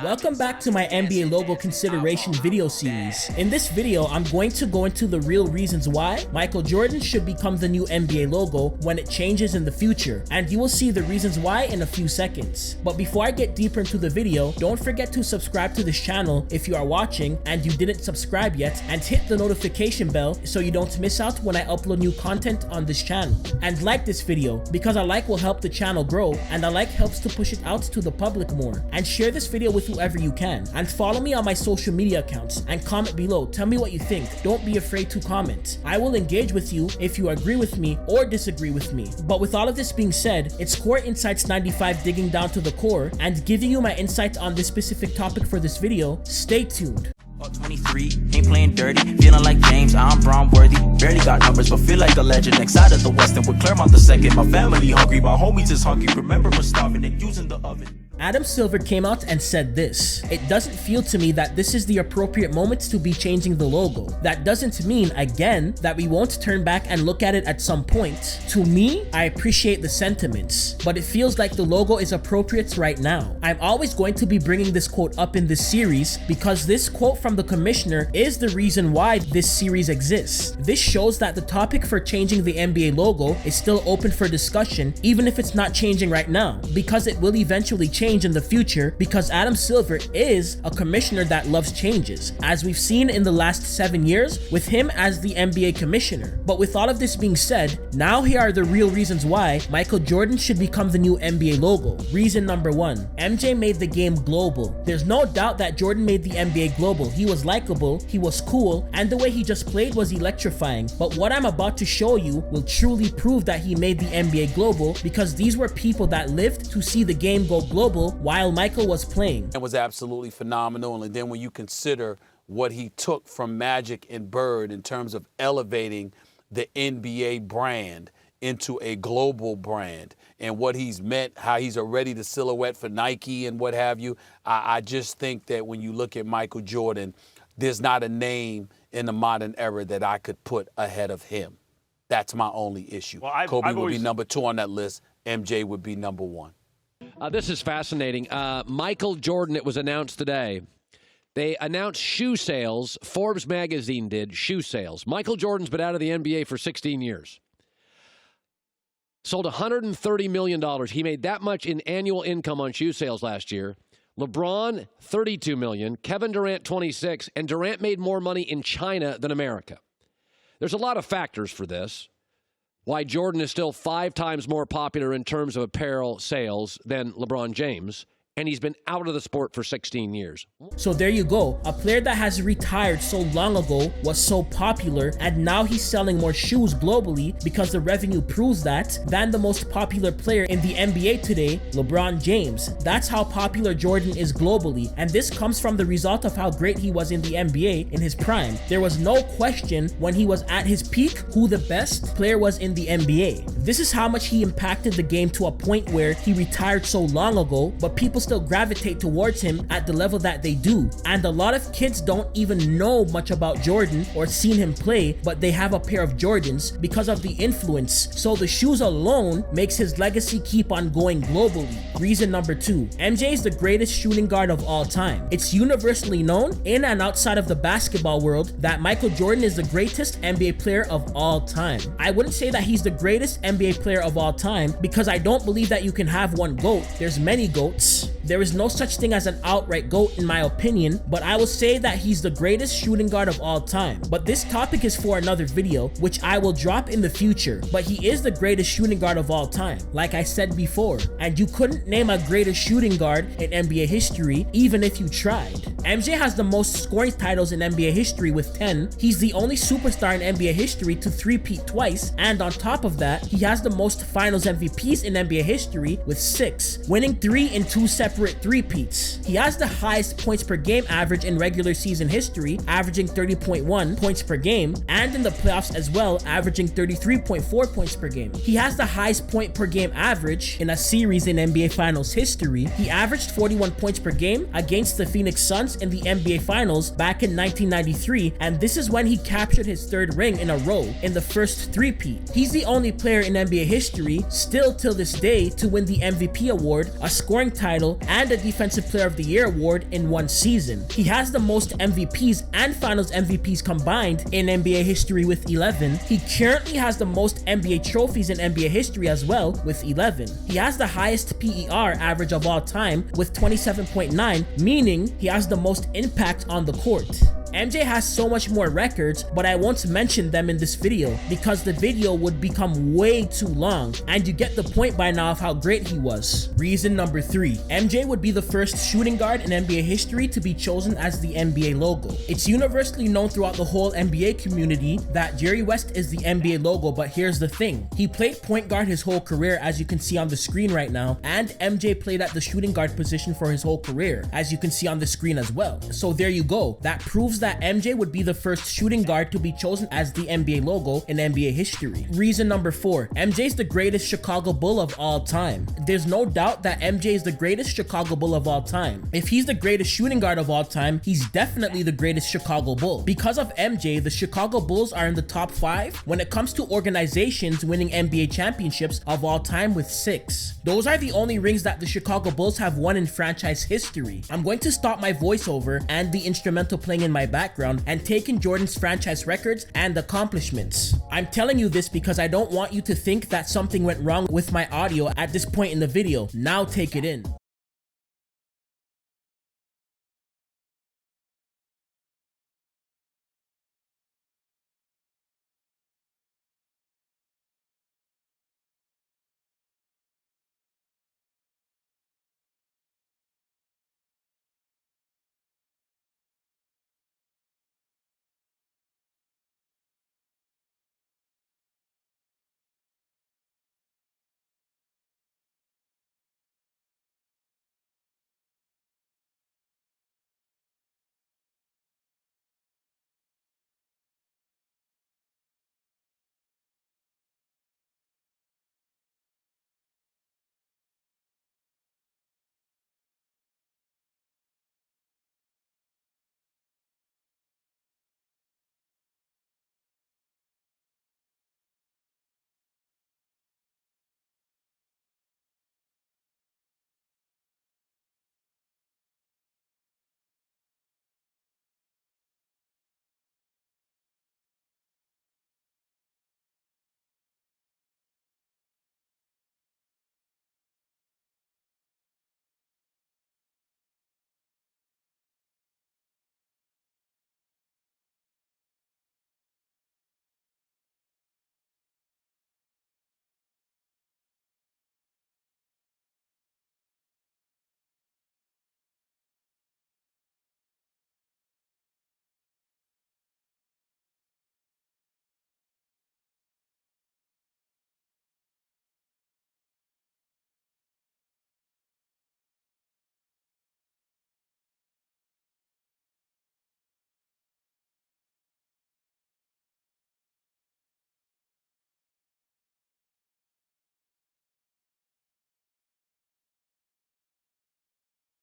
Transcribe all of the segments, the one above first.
Welcome back to my NBA logo consideration video series. In this video, I'm going to go into the real reasons why Michael Jordan should become the new NBA logo when it changes in the future, and you will see the reasons why in a few seconds. But before I get deeper into the video, don't forget to subscribe to this channel if you are watching and you didn't subscribe yet, and hit the notification bell so you don't miss out when I upload new content on this channel. And like this video, because a like will help the channel grow, and a like helps to push it out to the public more. And share this video with whoever you can, and follow me on my social media accounts and comment below. Tell me what you think. Don't be afraid to comment. I will engage with you if you agree with me or disagree with me. But with all of this being said, it's Core Insights 95 digging down to the core and giving you my insight on this specific topic for this video. Stay tuned. 23, ain't playing dirty, feeling like James, I'm Brown worthy. Barely got numbers, but feel like a legend. Next side of the Western with Claremont the second. My family hungry, my homies is hungry. Remember we're starving and using the oven. Adam Silver came out and said this: "It doesn't feel to me that this is the appropriate moment to be changing the logo. That doesn't mean, again, that we won't turn back and look at it at some point. To me, I appreciate the sentiments, but it feels like the logo is appropriate right now." I'm always going to be bringing this quote up in this series because this quote from the commissioner is the reason why this series exists. This shows that the topic for changing the NBA logo is still open for discussion, even if it's not changing right now, because it will eventually change in the future, because Adam Silver is a commissioner that loves changes, as we've seen in the last 7 years with him as the NBA commissioner. But with all of this being said, now here are the real reasons why Michael Jordan should become the new NBA logo. Reason number 1, MJ made the game global. There's no doubt that Jordan made the NBA global. He was likable, he was cool, and the way he just played was electrifying. But what I'm about to show you will truly prove that he made the NBA global, because these were people that lived to see the game go global while Michael was playing. It was absolutely phenomenal. And then when you consider what he took from Magic and Bird in terms of elevating the NBA brand into a global brand, and what he's meant, how he's already the silhouette for Nike and what have you, I just think that when you look at Michael Jordan, there's not a name in the modern era that I could put ahead of him. That's my only issue. Well, Kobe would be number 2 on that list. MJ would be number 1. This is fascinating. Michael Jordan, it was announced today. They announced shoe sales. Forbes magazine did shoe sales. Michael Jordan's been out of the NBA for 16 years. Sold $130 million. He made that much in annual income on shoe sales last year. LeBron, $32 million. Kevin Durant, $26. And Durant made more money in China than America. There's a lot of factors for this. Why Jordan is still 5 times more popular in terms of apparel sales than LeBron James, and he's been out of the sport for 16 years. So there you go. A player that has retired so long ago was so popular, and now he's selling more shoes globally because the revenue proves that, than the most popular player in the NBA today, LeBron James. That's how popular Jordan is globally, and this comes from the result of how great he was in the NBA in his prime. There was no question when he was at his peak who the best player was in the NBA. This is how much he impacted the game to a point where he retired so long ago, but people still gravitate towards him at the level that they do. And a lot of kids don't even know much about Jordan or seen him play, but they have a pair of Jordans because of the influence. So the shoes alone makes his legacy keep on going globally. Reason number 2, MJ is the greatest shooting guard of all time. It's universally known in and outside of the basketball world that Michael Jordan is the greatest NBA player of all time. I wouldn't say that he's the greatest NBA player of all time, because I don't believe that you can have one GOAT. There's many GOATs. There is no such thing as an outright GOAT in my opinion, but I will say that he's the greatest shooting guard of all time. But this topic is for another video, which I will drop in the future. But he is the greatest shooting guard of all time, like I said before. And you couldn't name a greater shooting guard in NBA history, even if you tried. MJ has the most scoring titles in NBA history with 10. He's the only superstar in NBA history to three-peat twice, and on top of that, he has the most finals MVPs in NBA history with 6, winning 3 in 2 separate three-peats. He has the highest points per game average in regular season history, averaging 30.1 points per game, and in the playoffs as well, averaging 33.4 points per game. He has the highest point per game average in a series in NBA Finals history. He averaged 41 points per game against the Phoenix Suns in the NBA Finals back in 1993, and this is when he captured his 3rd ring in a row in the first three-peat. He's the only player in NBA history, still till this day, to win the MVP award, a scoring title, title and a Defensive Player of the Year award in one season. He has the most MVPs and Finals MVPs combined in NBA history with 11. He currently has the most NBA trophies in NBA history as well with 11. He has the highest PER average of all time with 27.9, meaning he has the most impact on the court. MJ has so much more records, but I won't mention them in this video because the video would become way too long, and you get the point by now of how great he was. Reason number 3. MJ would be the first shooting guard in NBA history to be chosen as the NBA logo. It's universally known throughout the whole NBA community that Jerry West is the NBA logo, but here's the thing. He played point guard his whole career, as you can see on the screen right now, and MJ played at the shooting guard position for his whole career, as you can see on the screen as well. So there you go. That proves that MJ would be the first shooting guard to be chosen as the NBA logo in NBA history. Reason number 4. MJ's the greatest Chicago Bull of all time. There's no doubt that MJ is the greatest Chicago Bull of all time. If he's the greatest shooting guard of all time, he's definitely the greatest Chicago Bull. Because of MJ, the Chicago Bulls are in the top 5 when it comes to organizations winning NBA championships of all time with 6. Those are the only rings that the Chicago Bulls have won in franchise history. I'm going to stop my voiceover and the instrumental playing in my background and take in Jordan's franchise records and accomplishments. I'm telling you this because I don't want you to think that something went wrong with my audio at this point in the video. Now take it in.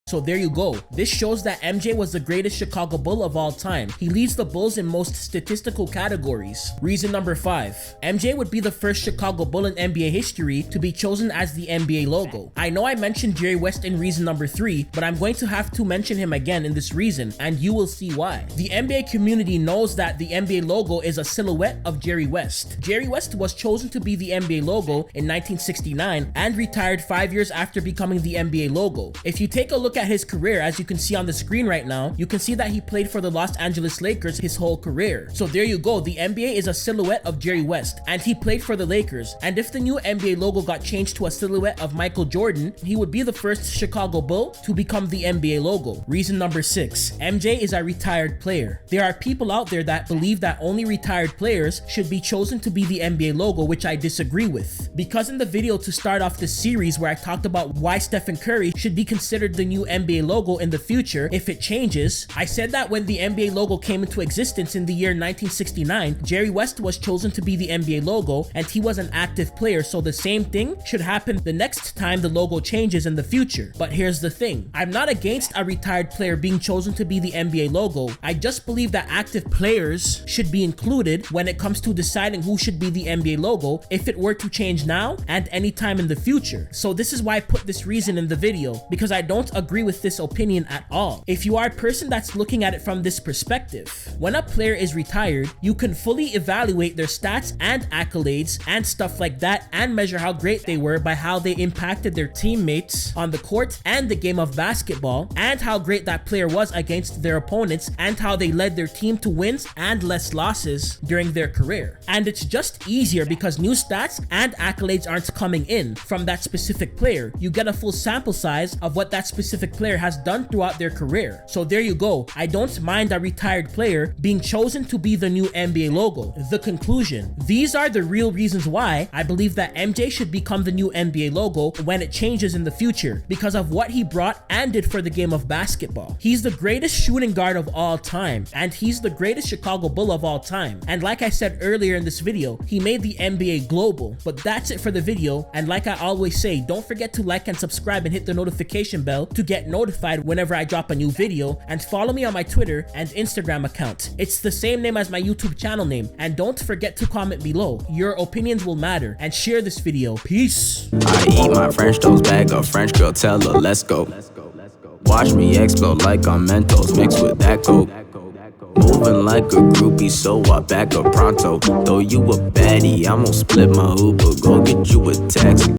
So there you go. This shows that MJ was the greatest Chicago Bull of all time. He leads the Bulls in most statistical categories. Reason number 5. MJ would be the first Chicago Bull in NBA history to be chosen as the NBA logo. I know I mentioned Jerry West in reason number 3, but I'm going to have to mention him again in this reason, and you will see why. The NBA community knows that the NBA logo is a silhouette of Jerry West. Jerry West was chosen to be the NBA logo in 1969 and retired 5 years after becoming the NBA logo. If you take a look at his career, as you can see on the screen right now, you can see that he played for the Los Angeles Lakers his whole career. So there you go. The NBA is a silhouette of Jerry West, and he played for the Lakers. And if the new NBA logo got changed to a silhouette of Michael Jordan, he would be the first Chicago Bull to become the NBA logo. Reason number 6. MJ is a retired player. There are people out there that believe that only retired players should be chosen to be the NBA logo, which I disagree with. Because in the video to start off this series where I talked about why Stephen Curry should be considered the new NBA logo in the future if it changes. I said that when the NBA logo came into existence in the year 1969, Jerry West was chosen to be the NBA logo and he was an active player, so the same thing should happen the next time the logo changes in the future. But here's the thing, I'm not against a retired player being chosen to be the NBA logo. I just believe that active players should be included when it comes to deciding who should be the NBA logo if it were to change now and anytime in the future. So this is why I put this reason in the video, because I don't agree with this opinion at all. If you are a person that's looking at it from this perspective, when a player is retired, you can fully evaluate their stats and accolades and stuff like that and measure how great they were by how they impacted their teammates on the court and the game of basketball, and how great that player was against their opponents, and how they led their team to wins and less losses during their career. And it's just easier because new stats and accolades aren't coming in from that specific player. You get a full sample size of what that specific player has done throughout their career. So there you go. I don't mind a retired player being chosen to be the new NBA logo. The conclusion. These are the real reasons why I believe that MJ should become the new NBA logo when it changes in the future, because of what he brought and did for the game of basketball. He's the greatest shooting guard of all time, and he's the greatest Chicago Bull of all time. And like I said earlier in this video, he made the NBA global. But that's it for the video, and like I always say, don't forget to like and subscribe and hit the notification bell to get notified whenever I drop a new video, and follow me on my Twitter and Instagram account. It's the same name as my YouTube channel name, and don't forget to comment below. Your opinions will matter, and share this video. Peace. I eat my French toast, bag of French girl, tell her let's go. Watch me explode like I'm Mentos mixed with that coke. Moving like a groupie, so I back up pronto. Though you a baddie, I'm gonna split my Uber, go get you a taxi.